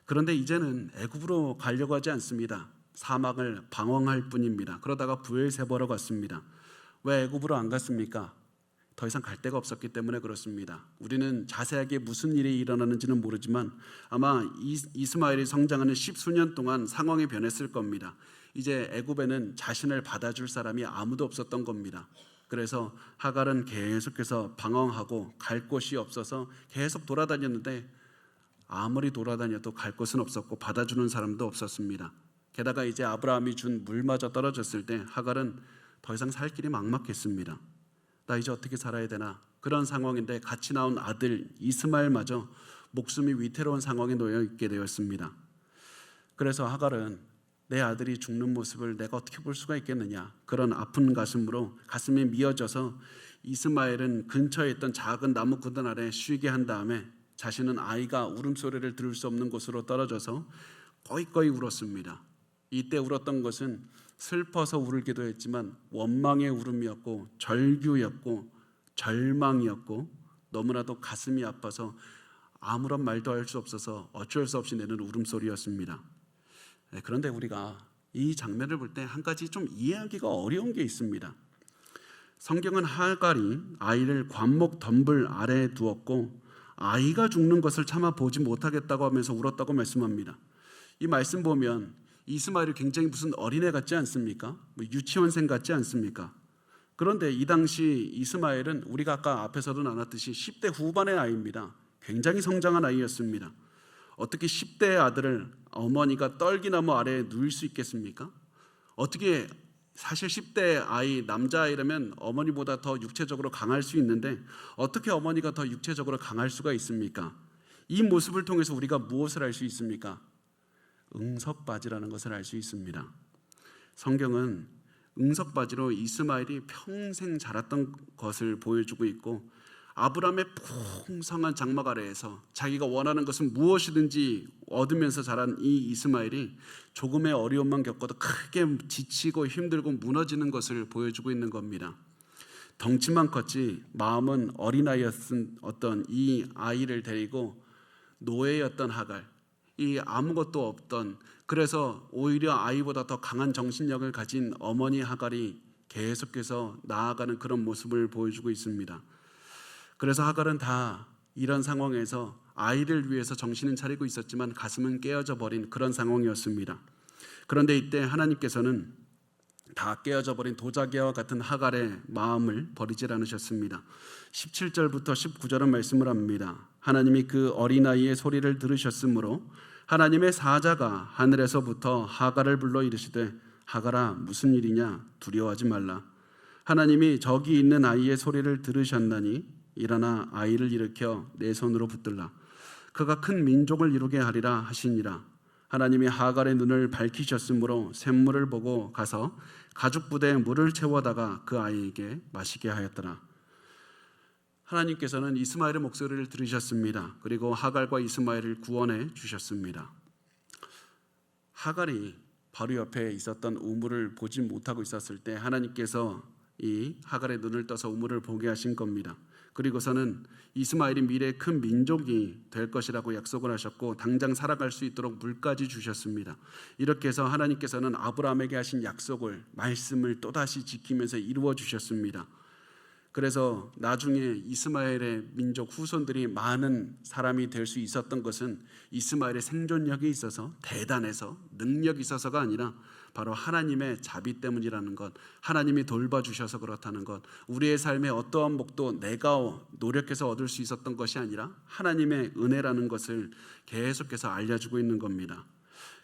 Speaker 1: 그런데 이제는 애굽으로 가려고 하지 않습니다. 사막을 방황할 뿐입니다. 그러다가 브엘세바로 갔습니다. 왜 애굽으로 안 갔습니까? 더 이상 갈 데가 없었기 때문에 그렇습니다. 우리는 자세하게 무슨 일이 일어나는지는 모르지만 아마 이스마엘이 성장하는 10수년 동안 상황이 변했을 겁니다. 이제 애굽에는 자신을 받아줄 사람이 아무도 없었던 겁니다. 그래서 하갈은 계속해서 방황하고 갈 곳이 없어서 계속 돌아다녔는데, 아무리 돌아다녀도 갈 곳은 없었고 받아주는 사람도 없었습니다. 게다가 이제 아브라함이 준 물마저 떨어졌을 때 하갈은 더 이상 살 길이 막막했습니다. 나 이제 어떻게 살아야 되나, 그런 상황인데 같이 나온 아들 이스마엘마저 목숨이 위태로운 상황에 놓여 있게 되었습니다. 그래서 하갈은 내 아들이 죽는 모습을 내가 어떻게 볼 수가 있겠느냐, 그런 아픈 가슴이 미어져서 이스마엘은 근처에 있던 작은 나무 구덩 아래 쉬게 한 다음에 자신은 아이가 울음소리를 들을 수 없는 곳으로 떨어져서 꺼이꺼이 울었습니다. 이때 울었던 것은 슬퍼서 울기도 했지만 원망의 울음이었고 절규였고 절망이었고 너무나도 가슴이 아파서 아무런 말도 할 수 없어서 어쩔 수 없이 내는 울음소리였습니다. 그런데 우리가 이 장면을 볼 때 한 가지 좀 이해하기가 어려운 게 있습니다. 성경은 하갈이 아이를 관목 덤불 아래에 두었고 아이가 죽는 것을 참아 보지 못하겠다고 하면서 울었다고 말씀합니다. 이 말씀 보면 이스마엘이 굉장히 무슨 어린애 같지 않습니까? 유치원생 같지 않습니까? 그런데 이 당시 이스마엘은 우리가 아까 앞에서도 나눴듯이 10대 후반의 아이입니다. 굉장히 성장한 아이였습니다. 어떻게 10대의 아들을 어머니가 떨기나무 아래에 누일 수 있겠습니까? 어떻게 사실 10대 아이 남자아이라면 어머니보다 더 육체적으로 강할 수 있는데 어떻게 어머니가 더 육체적으로 강할 수가 있습니까? 이 모습을 통해서 우리가 무엇을 알 수 있습니까? 응석바지라는 것을 알 수 있습니다. 성경은 응석바지로 이스마엘이 평생 자랐던 것을 보여주고 있고 아브라함의 풍성한 장막 아래에서 자기가 원하는 것은 무엇이든지 얻으면서 자란 이 이스마엘이 조금의 어려움만 겪어도 크게 지치고 힘들고 무너지는 것을 보여주고 있는 겁니다. 덩치만 컸지 마음은 어린아이였던 어떤 이 아이를 데리고 노예였던 하갈, 이 아무것도 없던, 그래서 오히려 아이보다 더 강한 정신력을 가진 어머니 하갈이 계속해서 나아가는 그런 모습을 보여주고 있습니다. 그래서 하갈은 다 이런 상황에서 아이를 위해서 정신은 차리고 있었지만 가슴은 깨어져 버린 그런 상황이었습니다. 그런데 이때 하나님께서는 다 깨어져 버린 도자기와 같은 하갈의 마음을 버리질 않으셨습니다. 17절부터 19절은 말씀을 합니다. 하나님이 그 어린아이의 소리를 들으셨으므로 하나님의 사자가 하늘에서부터 하갈을 불러 이르시되 하갈아 무슨 일이냐 두려워하지 말라. 하나님이 저기 있는 아이의 소리를 들으셨나니 일어나 아이를 일으켜 내 손으로 붙들라. 그가 큰 민족을 이루게 하리라 하시니라. 하나님이 하갈의 눈을 밝히셨으므로 샘물을 보고 가서 가죽 부대에 물을 채워다가 그 아이에게 마시게 하였더라. 하나님께서는 이스마엘의 목소리를 들으셨습니다. 그리고 하갈과 이스마엘을 구원해 주셨습니다. 하갈이 바로 옆에 있었던 우물을 보지 못하고 있었을 때 하나님께서 이 하갈의 눈을 떠서 우물을 보게 하신 겁니다. 그리고서는 이스마엘이 미래의 큰 민족이 될 것이라고 약속을 하셨고 당장 살아갈 수 있도록 물까지 주셨습니다. 이렇게 해서 하나님께서는 아브라함에게 하신 약속을, 말씀을 또다시 지키면서 이루어 주셨습니다. 그래서 나중에 이스마엘의 민족 후손들이 많은 사람이 될 수 있었던 것은 이스마엘의 생존력이 있어서, 대단해서, 능력이 있어서가 아니라 바로 하나님의 자비 때문이라는 것, 하나님이 돌봐주셔서 그렇다는 것, 우리의 삶의 어떠한 복도 내가 노력해서 얻을 수 있었던 것이 아니라 하나님의 은혜라는 것을 계속해서 알려주고 있는 겁니다.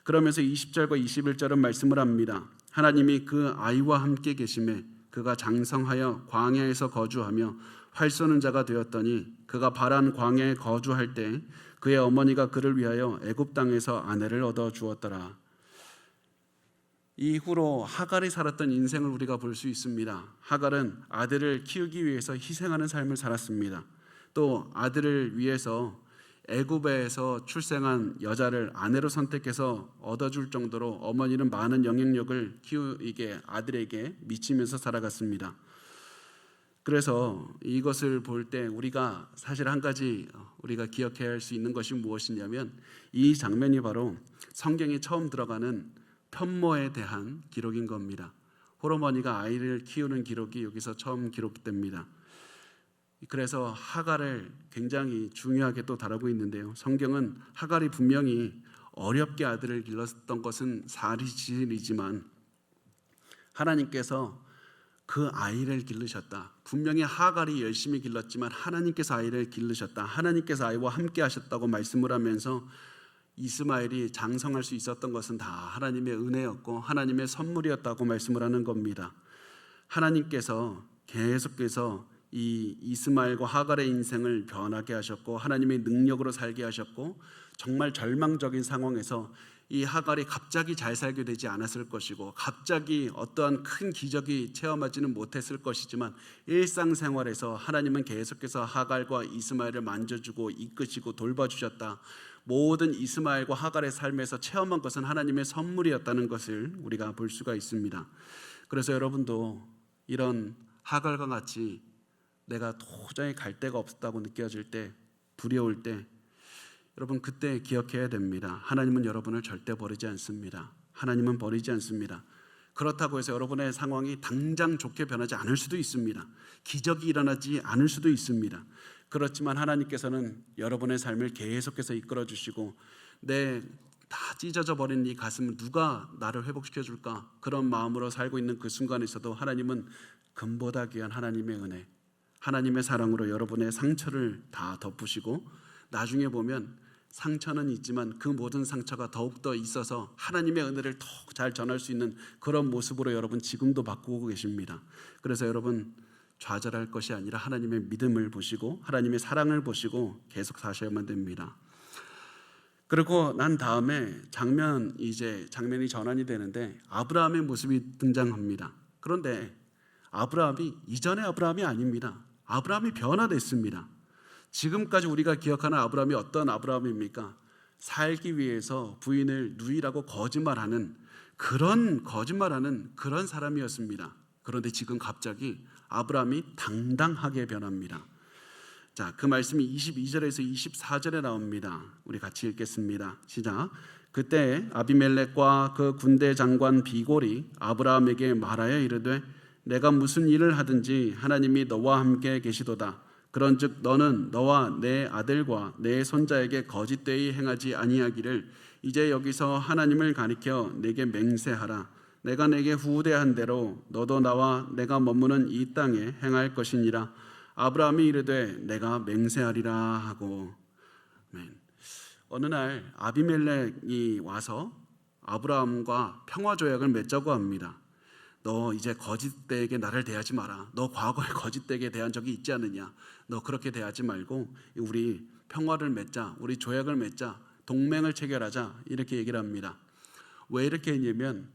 Speaker 1: 그러면서 20절과 21절은 말씀을 합니다. 하나님이 그 아이와 함께 계심에 그가 장성하여 광야에서 거주하며 활 쏘는 자가 되었더니 그가 바란 광야에 거주할 때 그의 어머니가 그를 위하여 애굽 땅에서 아내를 얻어 주었더라. 이후로 하갈이 살았던 인생을 우리가 볼 수 있습니다. 하갈은 아들을 키우기 위해서 희생하는 삶을 살았습니다. 또 아들을 위해서 애굽에서 출생한 여자를 아내로 선택해서 얻어줄 정도로 어머니는 많은 영향력을 키우게 아들에게 미치면서 살아갔습니다. 그래서 이것을 볼 때 우리가 사실 한 가지 우리가 기억해야 할 수 있는 것이 무엇이냐면 이 장면이 바로 성경에 처음 들어가는 편모에 대한 기록인 겁니다. 홀어머니가 아이를 키우는 기록이 여기서 처음 기록됩니다. 그래서 하갈을 굉장히 중요하게 또 다루고 있는데요. 성경은 하갈이 분명히 어렵게 아들을 길렀던 것은 사실이지만 하나님께서 그 아이를 기르셨다. 분명히 하갈이 열심히 길렀지만 하나님께서 아이를 기르셨다. 하나님께서 아이와 함께 하셨다고 말씀을 하면서 이스마엘이 장성할 수 있었던 것은 다 하나님의 은혜였고 하나님의 선물이었다고 말씀을 하는 겁니다. 하나님께서 계속해서 이 이스마엘과 하갈의 인생을 변하게 하셨고 하나님의 능력으로 살게 하셨고 정말 절망적인 상황에서 이 하갈이 갑자기 잘 살게 되지 않았을 것이고 갑자기 어떠한 큰 기적이 체험하지는 못했을 것이지만 일상생활에서 하나님은 계속해서 하갈과 이스마엘을 만져주고 이끄시고 돌봐주셨다. 모든 이스마엘과 하갈의 삶에서 체험한 것은 하나님의 선물이었다는 것을 우리가 볼 수가 있습니다. 그래서 여러분도 이런 하갈과 같이 내가 도저히 갈 데가 없다고 느껴질 때, 두려울 때 여러분 그때 기억해야 됩니다. 하나님은 여러분을 절대 버리지 않습니다. 하나님은 버리지 않습니다. 그렇다고 해서 여러분의 상황이 당장 좋게 변하지 않을 수도 있습니다. 기적이 일어나지 않을 수도 있습니다. 그렇지만 하나님께서는 여러분의 삶을 계속해서 이끌어 주시고 내 다 찢어져 버린 이 가슴은 누가 나를 회복시켜 줄까? 그런 마음으로 살고 있는 그 순간에서도 하나님은 금보다 귀한 하나님의 은혜, 하나님의 사랑으로 여러분의 상처를 다 덮으시고 나중에 보면 상처는 있지만 그 모든 상처가 더욱더 있어서 하나님의 은혜를 더 잘 전할 수 있는 그런 모습으로 여러분 지금도 바꾸고 계십니다. 그래서 여러분 좌절할 것이 아니라 하나님의 믿음을 보시고 하나님의 사랑을 보시고 계속 사셔야만 됩니다. 그리고 난 다음에 장면이 전환이 되는데 아브라함의 모습이 등장합니다. 그런데 아브라함이 이전의 아브라함이 아닙니다. 아브라함이 변화됐습니다. 지금까지 우리가 기억하는 아브라함이 어떤 아브라함입니까? 살기 위해서 부인을 누이라고 거짓말하는 그런 사람이었습니다. 그런데 지금 갑자기 아브라함이 당당하게 변합니다. 자, 그 말씀이 22절에서 24절에 나옵니다. 우리 같이 읽겠습니다. 시작. 그때 아비멜렉과 그 군대 장관 비골이 아브라함에게 말하여 이르되 내가 무슨 일을 하든지 하나님이 너와 함께 계시도다. 그런즉 너는 너와 내 아들과 내 손자에게 거짓되이 행하지 아니하기를 이제 여기서 하나님을 가리켜 내게 맹세하라. 내가 내게 후대한 대로 너도 나와 내가 머무는 이 땅에 행할 것이니라. 아브라함이 이르되 내가 맹세하리라 하고. 어느 날 아비멜렉이 와서 아브라함과 평화조약을 맺자고 합니다. 너 이제 거짓되게 나를 대하지 마라. 너 과거에 거짓되게 대한 적이 있지 않느냐. 너 그렇게 대하지 말고 우리 평화를 맺자. 우리 조약을 맺자. 동맹을 체결하자. 이렇게 얘기를 합니다. 왜 이렇게 했냐면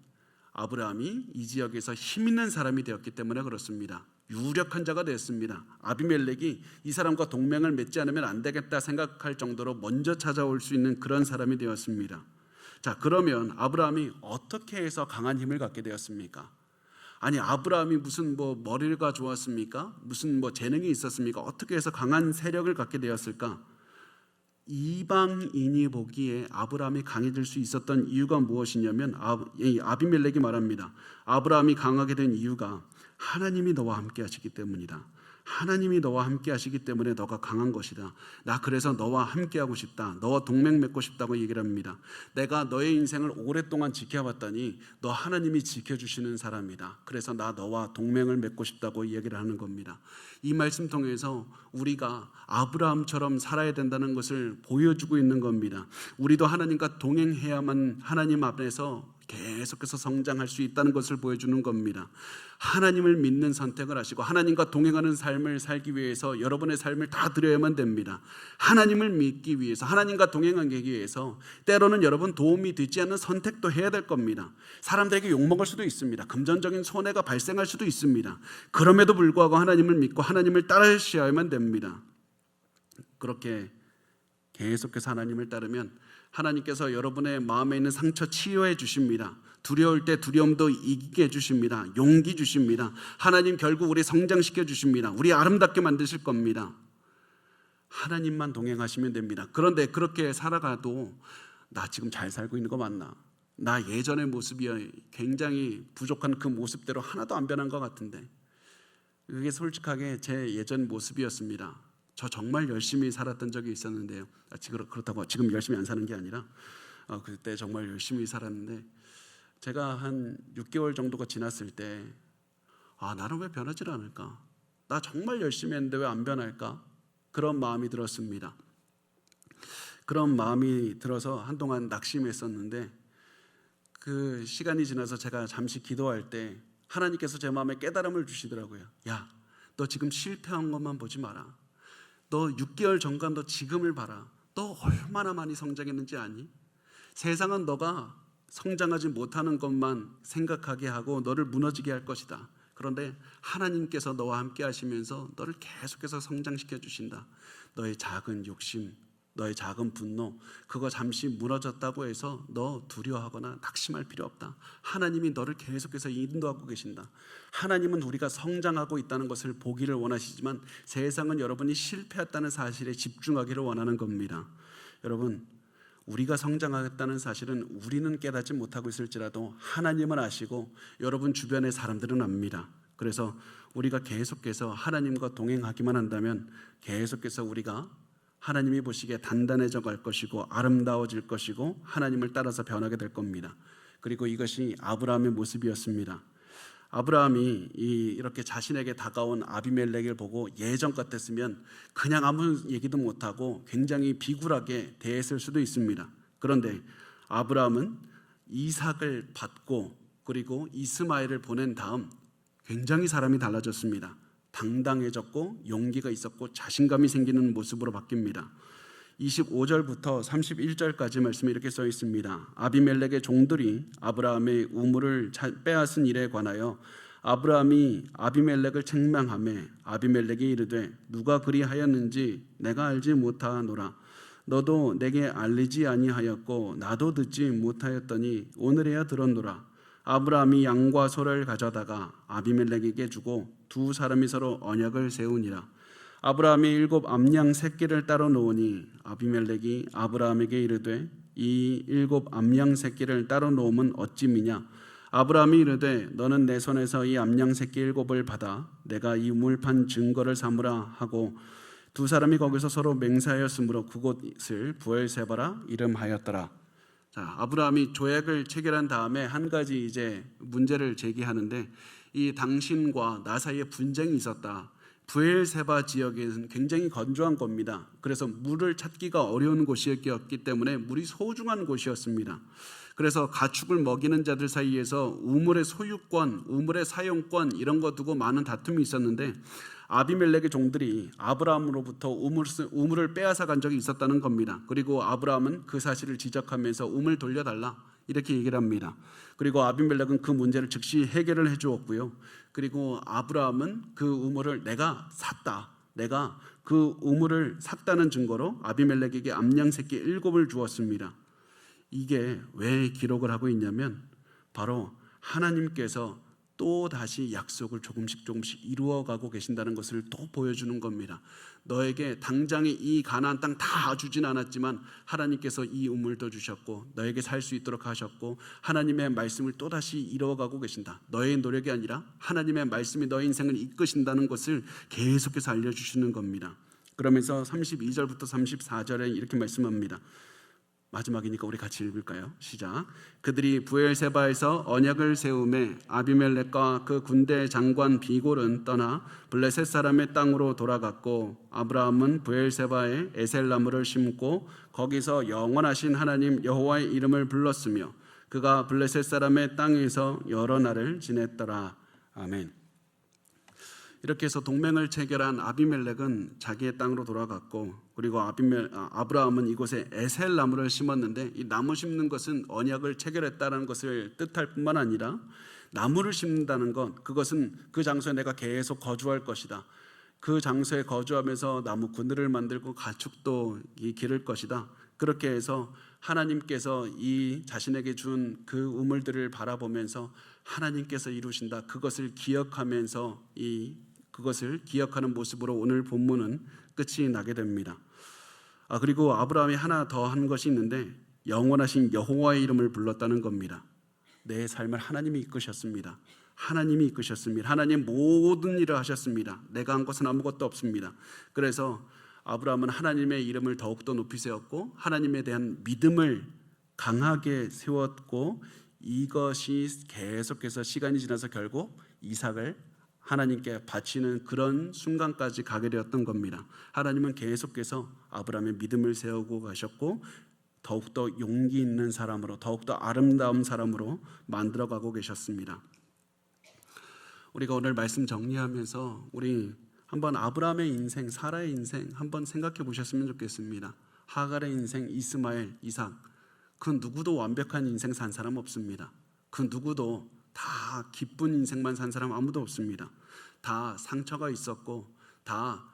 Speaker 1: 아브라함이 이 지역에서 힘 있는 사람이 되었기 때문에 그렇습니다. 유력한 자가 됐습니다. 아비멜렉이 이 사람과 동맹을 맺지 않으면 안 되겠다 생각할 정도로 먼저 찾아올 수 있는 그런 사람이 되었습니다. 자, 그러면 아브라함이 어떻게 해서 강한 힘을 갖게 되었습니까? 아니, 아브라함이 무슨 머리가 좋았습니까? 무슨 재능이 있었습니까? 어떻게 해서 강한 세력을 갖게 되었을까? 이방인이 보기에 아브라함이 강해질 수 있었던 이유가 무엇이냐면 아비멜렉이 말합니다. 아브라함이 강하게 된 이유가 하나님이 너와 함께 하시기 때문이다. 하나님이 너와 함께 하시기 때문에 너가 강한 것이다. 나 그래서 너와 함께 하고 싶다. 너와 동맹 맺고 싶다고 얘기를 합니다. 내가 너의 인생을 오랫동안 지켜봤더니 너 하나님이 지켜주시는 사람이다. 그래서 나 너와 동맹을 맺고 싶다고 얘기를 하는 겁니다. 이 말씀 통해서 우리가 아브라함처럼 살아야 된다는 것을 보여주고 있는 겁니다. 우리도 하나님과 동행해야만 하나님 앞에서 계속해서 성장할 수 있다는 것을 보여주는 겁니다. 하나님을 믿는 선택을 하시고 하나님과 동행하는 삶을 살기 위해서 여러분의 삶을 다 드려야만 됩니다. 하나님을 믿기 위해서, 하나님과 동행하기 위해서 때로는 여러분 도움이 되지 않는 선택도 해야 될 겁니다. 사람들에게 욕먹을 수도 있습니다. 금전적인 손해가 발생할 수도 있습니다. 그럼에도 불구하고 하나님을 믿고 하나님을 따르셔야만 됩니다. 그렇게 계속해서 하나님을 따르면 하나님께서 여러분의 마음에 있는 상처 치유해 주십니다. 두려울 때 두려움도 이기게 해주십니다. 용기 주십니다. 하나님 결국 우리 성장시켜 주십니다. 우리 아름답게 만드실 겁니다. 하나님만 동행하시면 됩니다. 그런데 그렇게 살아가도 나 지금 잘 살고 있는 거 맞나? 나 예전의 모습이 굉장히 부족한 그 모습대로 하나도 안 변한 것 같은데, 그게 솔직하게 제 예전 모습이었습니다. 저 정말 열심히 살았던 적이 있었는데요. 그렇다고 지금 열심히 안 사는 게 아니라 그때 정말 열심히 살았는데, 제가 한 6개월 정도가 지났을 때 나는 왜 변하지 않을까? 나 정말 열심히 했는데 왜 안 변할까? 그런 마음이 들었습니다. 그런 마음이 들어서 한동안 낙심했었는데, 그 시간이 지나서 제가 잠시 기도할 때 하나님께서 제 마음에 깨달음을 주시더라고요. 야, 너 지금 실패한 것만 보지 마라. 너 6개월 전과 너 지금을 봐라. 너 얼마나 많이 성장했는지 아니? 세상은 너가 성장하지 못하는 것만 생각하게 하고 너를 무너지게 할 것이다. 그런데 하나님께서 너와 함께 하시면서 너를 계속해서 성장시켜 주신다. 너의 작은 욕심, 너의 작은 분노, 그거 잠시 무너졌다고 해서 너 두려워하거나 낙심할 필요 없다. 하나님이 너를 계속해서 인도하고 계신다. 하나님은 우리가 성장하고 있다는 것을 보기를 원하시지만 세상은 여러분이 실패했다는 사실에 집중하기를 원하는 겁니다. 여러분, 우리가 성장하겠다는 사실은 우리는 깨닫지 못하고 있을지라도 하나님은 아시고 여러분 주변의 사람들은 압니다. 그래서 우리가 계속해서 하나님과 동행하기만 한다면 계속해서 우리가 하나님이 보시기에 단단해져 갈 것이고 아름다워질 것이고 하나님을 따라서 변하게 될 겁니다. 그리고 이것이 아브라함의 모습이었습니다. 아브라함이 이렇게 자신에게 다가온 아비멜렉을 보고 예전 같았으면 그냥 아무 얘기도 못하고 굉장히 비굴하게 대했을 수도 있습니다. 그런데 아브라함은 이삭을 받고 그리고 이스마엘을 보낸 다음 굉장히 사람이 달라졌습니다. 당당해졌고 용기가 있었고 자신감이 생기는 모습으로 바뀝니다. 25절부터 31절까지 말씀에 이렇게 써 있습니다. 아비멜렉의 종들이 아브라함의 우물을 빼앗은 일에 관하여 아브라함이 아비멜렉을 책망하매 아비멜렉이 이르되 누가 그리하였는지 내가 알지 못하노라. 너도 내게 알리지 아니하였고 나도 듣지 못하였더니 오늘에야 들었노라. 아브라함이 양과 소를 가져다가 아비멜렉에게 주고 두 사람이 서로 언약을 세우니라. 아브라함이 7 암양 새끼를 따로 놓으니 아비멜렉이 아브라함에게 이르되 이 7 암양 새끼를 따로 놓으면 어찌미냐. 아브라함이 이르되 너는 내 손에서 이 암양 새끼 7을 받아 내가 이 우물판 증거를 삼으라 하고 두 사람이 거기서 서로 맹세하였으므로 그곳을 부엘세바라 이름하였더라. 자, 아브라함이 조약을 체결한 다음에 한 가지 이제 문제를 제기하는데 이 당신과 나 사이에 분쟁이 있었다. 부엘세바 지역에는 굉장히 건조한 겁니다. 그래서 물을 찾기가 어려운 곳이었기 때문에 물이 소중한 곳이었습니다. 그래서 가축을 먹이는 자들 사이에서 우물의 소유권, 우물의 사용권 이런 거 두고 많은 다툼이 있었는데 아비멜렉의 종들이 아브라함으로부터 우물을 빼앗아 간 적이 있었다는 겁니다. 그리고 아브라함은 그 사실을 지적하면서 우물 돌려달라 이렇게 얘기를 합니다. 그리고 아비멜렉은 그 문제를 즉시 해결을 해주었고요. 그리고 아브라함은 그 우물을 내가 샀다. 내가 그 우물을 샀다는 증거로 아비멜렉에게 암양 새끼 7을 주었습니다. 이게 왜 기록을 하고 있냐면 바로 하나님께서 또 다시 약속을 조금씩 이루어가고 계신다는 것을 또 보여주는 겁니다. 너에게 당장에 이 가나안 땅 다 주진 않았지만 하나님께서 이 우물도 주셨고 너에게 살 수 있도록 하셨고 하나님의 말씀을 또 다시 이루어가고 계신다. 너의 노력이 아니라 하나님의 말씀이 너의 인생을 이끄신다는 것을 계속해서 알려주시는 겁니다. 그러면서 32절부터 34절에 이렇게 말씀합니다. 마지막이니까 우리 같이 읽을까요? 시작. 그들이 부엘세바에서 언약을 세우매 아비멜렉과 그 군대 장관 비골은 떠나 블레셋 사람의 땅으로 돌아갔고 아브라함은 부엘세바에 에셀나무를 심고 거기서 영원하신 하나님 여호와의 이름을 불렀으며 그가 블레셋 사람의 땅에서 여러 날을 지냈더라. 아멘. 이렇게 해서 동맹을 체결한 아비멜렉은 자기의 땅으로 돌아갔고 그리고 아브라함은 이곳에 에셀 나무를 심었는데 이 나무 심는 것은 언약을 체결했다는 것을 뜻할 뿐만 아니라 나무를 심는다는 것 그것은 그 장소에 내가 계속 거주할 것이다. 그 장소에 거주하면서 나무 그늘을 만들고 가축도 기를 것이다. 그렇게 해서 하나님께서 이 자신에게 준 그 우물들을 바라보면서 하나님께서 이루신다. 그것을 기억하면서 그것을 기억하는 모습으로 오늘 본문은 끝이 나게 됩니다. 그리고 아브라함이 하나 더 한 것이 있는데 영원하신 여호와의 이름을 불렀다는 겁니다. 내 삶을 하나님이 이끄셨습니다. 하나님이 이끄셨습니다. 하나님 모든 일을 하셨습니다. 내가 한 것은 아무것도 없습니다. 그래서 아브라함은 하나님의 이름을 더욱더 높이 세웠고 하나님에 대한 믿음을 강하게 세웠고 이것이 계속해서 시간이 지나서 결국 이삭을 하나님께 바치는 그런 순간까지 가게 되었던 겁니다. 하나님은 계속해서 아브라함의 믿음을 세우고 가셨고 더욱더 용기 있는 사람으로 더욱더 아름다운 사람으로 만들어가고 계셨습니다. 우리가 오늘 말씀 정리하면서 우리 한번 아브라함의 인생, 사라의 인생 한번 생각해 보셨으면 좋겠습니다. 하갈의 인생, 이스마엘, 이삭 그 누구도 완벽한 인생 산 사람 없습니다. 그 누구도 다 기쁜 인생만 산 사람 아무도 없습니다. 다 상처가 있었고 다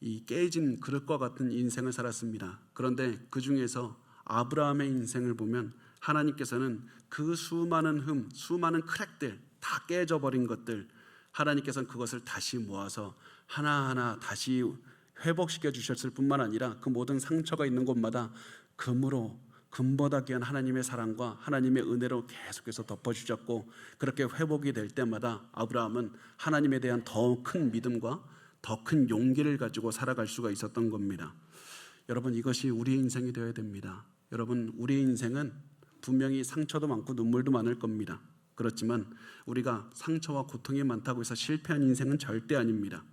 Speaker 1: 이 깨진 그릇과 같은 인생을 살았습니다. 그런데 그 중에서 아브라함의 인생을 보면 하나님께서는 그 수많은 수많은 크랙들 다 깨져버린 것들 하나님께서는 그것을 다시 모아서 하나하나 다시 회복시켜 주셨을 뿐만 아니라 그 모든 상처가 있는 곳마다 금으로 금보다 귀한 하나님의 사랑과 하나님의 은혜로 계속해서 덮어주셨고, 그렇게 회복이 될 때마다 아브라함은 하나님에 대한 더 큰 믿음과 더 큰 용기를 가지고 살아갈 수가 있었던 겁니다. 여러분, 이것이 우리의 인생이 되어야 됩니다. 여러분, 우리의 인생은 분명히 상처도 많고 눈물도 많을 겁니다. 그렇지만 우리가 상처와 고통이 많다고 해서 실패한 인생은 절대 아닙니다.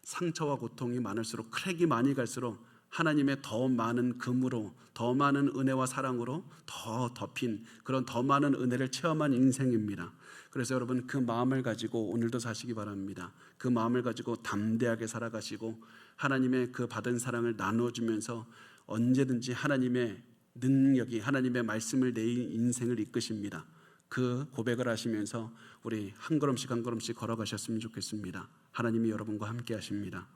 Speaker 1: 상처와 고통이 많을수록, 크랙이 많이 갈수록 하나님의 더 많은 금으로, 더 많은 은혜와 사랑으로 더 덮인 그런 더 많은 은혜를 체험한 인생입니다. 그래서 여러분, 그 마음을 가지고 오늘도 사시기 바랍니다. 그 마음을 가지고 담대하게 살아가시고 하나님의 그 받은 사랑을 나누어주면서 언제든지 하나님의 능력이, 하나님의 말씀을 내 인생을 이끄십니다. 그 고백을 하시면서 우리 한 걸음씩 한 걸음씩 걸어가셨으면 좋겠습니다. 하나님이 여러분과 함께 하십니다.